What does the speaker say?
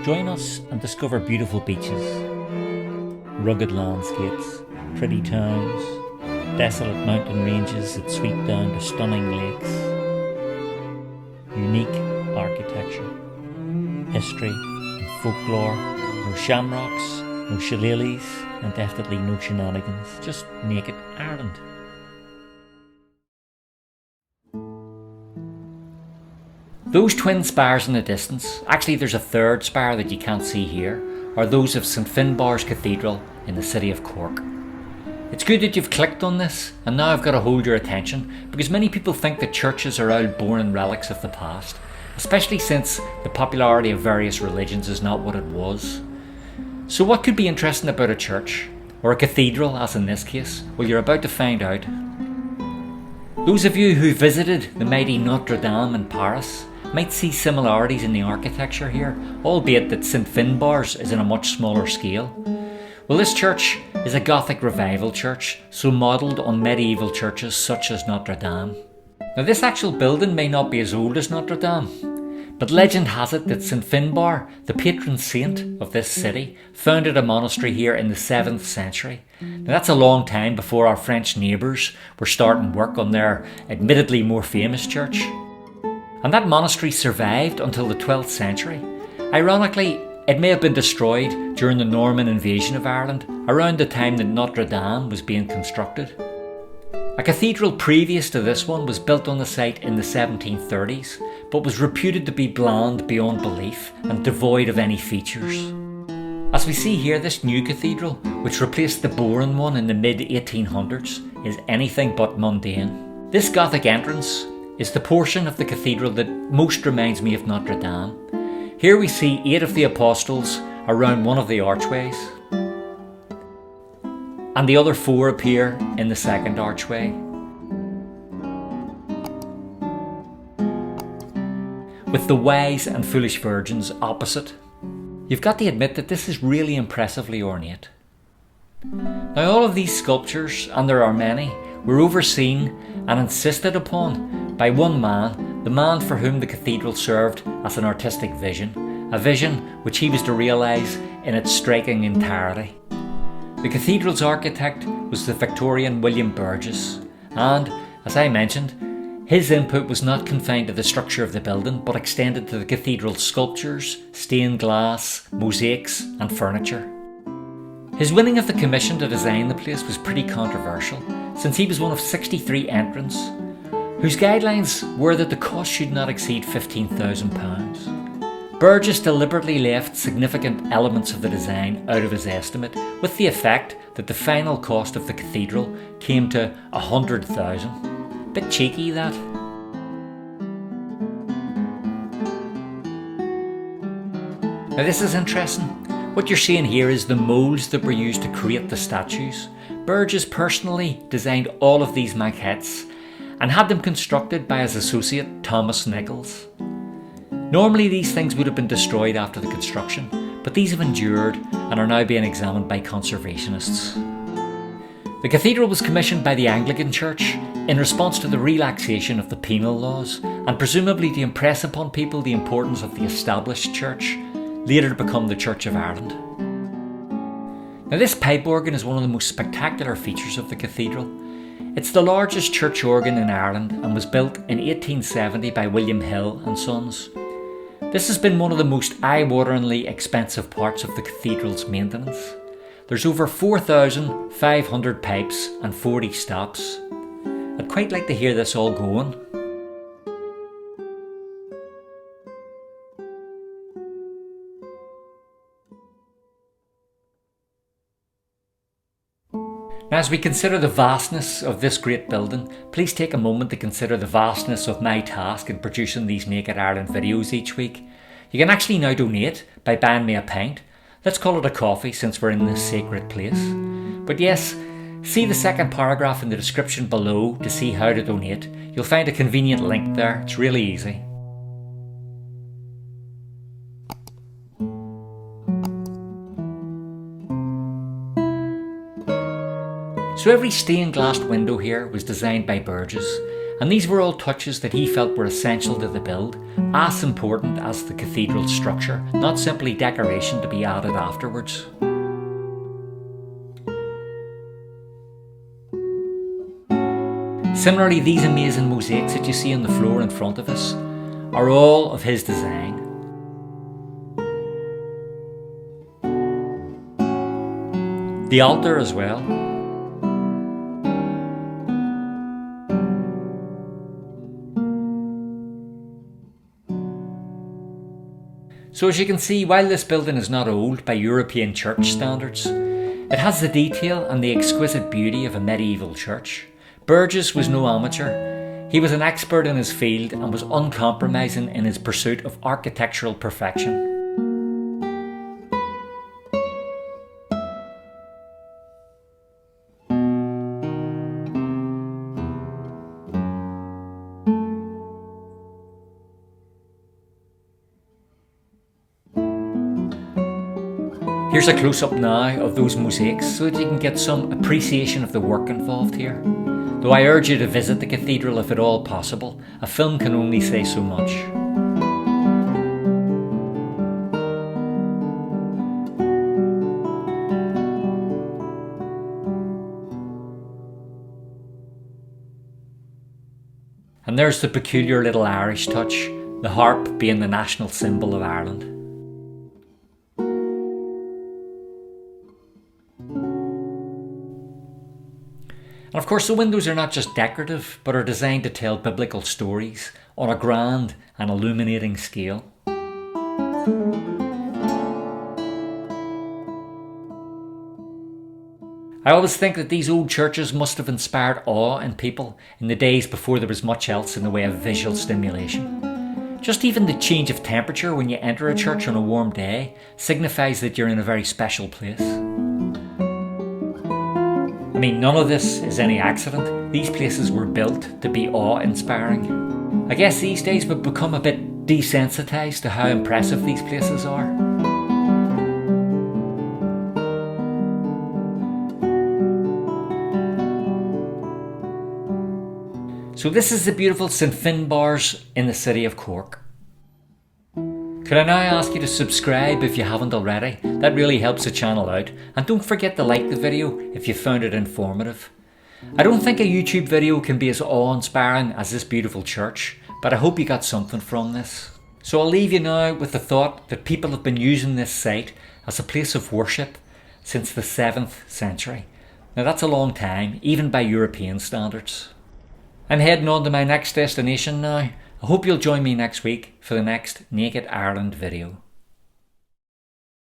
Join us and discover beautiful beaches, rugged landscapes, pretty towns, desolate mountain ranges that sweep down to stunning lakes, unique architecture, history and folklore, no shamrocks, no shillelaghs, and definitely no shenanigans, just naked Ireland. Those twin spires in the distance, actually there's a third spire that you can't see here, are those of St Fin Barre's Cathedral in the city of Cork. It's good that you've clicked on this, and now I've got to hold your attention, because many people think that churches are old boring relics of the past, especially since the popularity of various religions is not what it was. So what could be interesting about a church, or a cathedral as in this case? Well, you're about to find out. Those of you who visited the mighty Notre Dame in Paris might see similarities in the architecture here, albeit that St Fin Barre's is on a much smaller scale. Well, this church is a Gothic Revival church, so modelled on medieval churches such as Notre Dame. Now, this actual building may not be as old as Notre Dame, but legend has it that St Fin Barre, the patron saint of this city, founded a monastery here in the 7th century. Now, that's a long time before our French neighbours were starting work on their admittedly more famous church. And that monastery survived until the 12th century. Ironically, it may have been destroyed during the Norman invasion of Ireland, around the time that Notre Dame was being constructed. A cathedral previous to this one was built on the site in the 1730s, but was reputed to be bland beyond belief and devoid of any features. As we see here, this new cathedral, which replaced the boring one in the mid-1800s, is anything but mundane. This Gothic entrance is the portion of the cathedral that most reminds me of Notre Dame. Here we see 8 of the apostles around one of the archways, and the other 4 appear in the second archway, with the wise and foolish virgins opposite. You've got to admit that this is really impressively ornate. Now, all of these sculptures, and there are many, were overseen and insisted upon by one man, the man for whom the cathedral served as an artistic vision, a vision which he was to realise in its striking entirety. The cathedral's architect was the Victorian William Burgess, and, as I mentioned, his input was not confined to the structure of the building, but extended to the cathedral's sculptures, stained glass, mosaics and furniture. His winning of the commission to design the place was pretty controversial, since he was one of 63 entrants, whose guidelines were that the cost should not exceed £15,000. Burgess deliberately left significant elements of the design out of his estimate, with the effect that the final cost of the cathedral came to £100,000. Bit cheeky, that. Now, this is interesting. What you're seeing here is the moulds that were used to create the statues. Burgess personally designed all of these maquettes and had them constructed by his associate Thomas Nichols. Normally these things would have been destroyed after the construction, but these have endured and are now being examined by conservationists. The cathedral was commissioned by the Anglican Church in response to the relaxation of the penal laws, and presumably to impress upon people the importance of the established church, later to become the Church of Ireland. Now, this pipe organ is one of the most spectacular features of the cathedral. It's the largest church organ in Ireland and was built in 1870 by William Hill and Sons. This has been one of the most eye-wateringly expensive parts of the cathedral's maintenance. There's over 4,500 pipes and 40 stops. I'd quite like to hear this all going. Now, as we consider the vastness of this great building, please take a moment to consider the vastness of my task in producing these Naked Ireland videos each week. You can actually now donate by buying me a pint. Let's call it a coffee since we're in this sacred place. But yes, see the second paragraph in the description below to see how to donate. You'll find a convenient link there. It's really easy. So every stained glass window here was designed by Burgess, And these were all touches that he felt were essential to the build, as important as the cathedral's structure, not simply decoration to be added afterwards. Similarly, these amazing mosaics that you see on the floor in front of us are all of his design. The altar as well. So as you can see, while this building is not old by European church standards, it has the detail and the exquisite beauty of a medieval church. Burgess was no amateur. He was an expert in his field and was uncompromising in his pursuit of architectural perfection. Here's a close-up now of those mosaics so that you can get some appreciation of the work involved here. Though I urge you to visit the cathedral if at all possible, a film can only say so much. And there's the peculiar little Irish touch, the harp being the national symbol of Ireland. And of course the windows are not just decorative, but are designed to tell biblical stories on a grand and illuminating scale. I always think that these old churches must have inspired awe in people in the days before there was much else in the way of visual stimulation. Just even the change of temperature when you enter a church on a warm day signifies that you're in a very special place. I mean, none of this is any accident. These places were built to be awe-inspiring. I guess these days we've become a bit desensitised to how impressive these places are. So this is the beautiful St Fin Barre in the city of Cork. Could I now ask you to subscribe if you haven't already? That really helps the channel out. And don't forget to like the video if you found it informative. I don't think a YouTube video can be as awe-inspiring as this beautiful church, but I hope you got something from this. So I'll leave you now with the thought that people have been using this site as a place of worship since the 7th century. Now that's a long time, even by European standards. I'm heading on to my next destination now. I hope you'll join me next week for the next Naked Ireland video.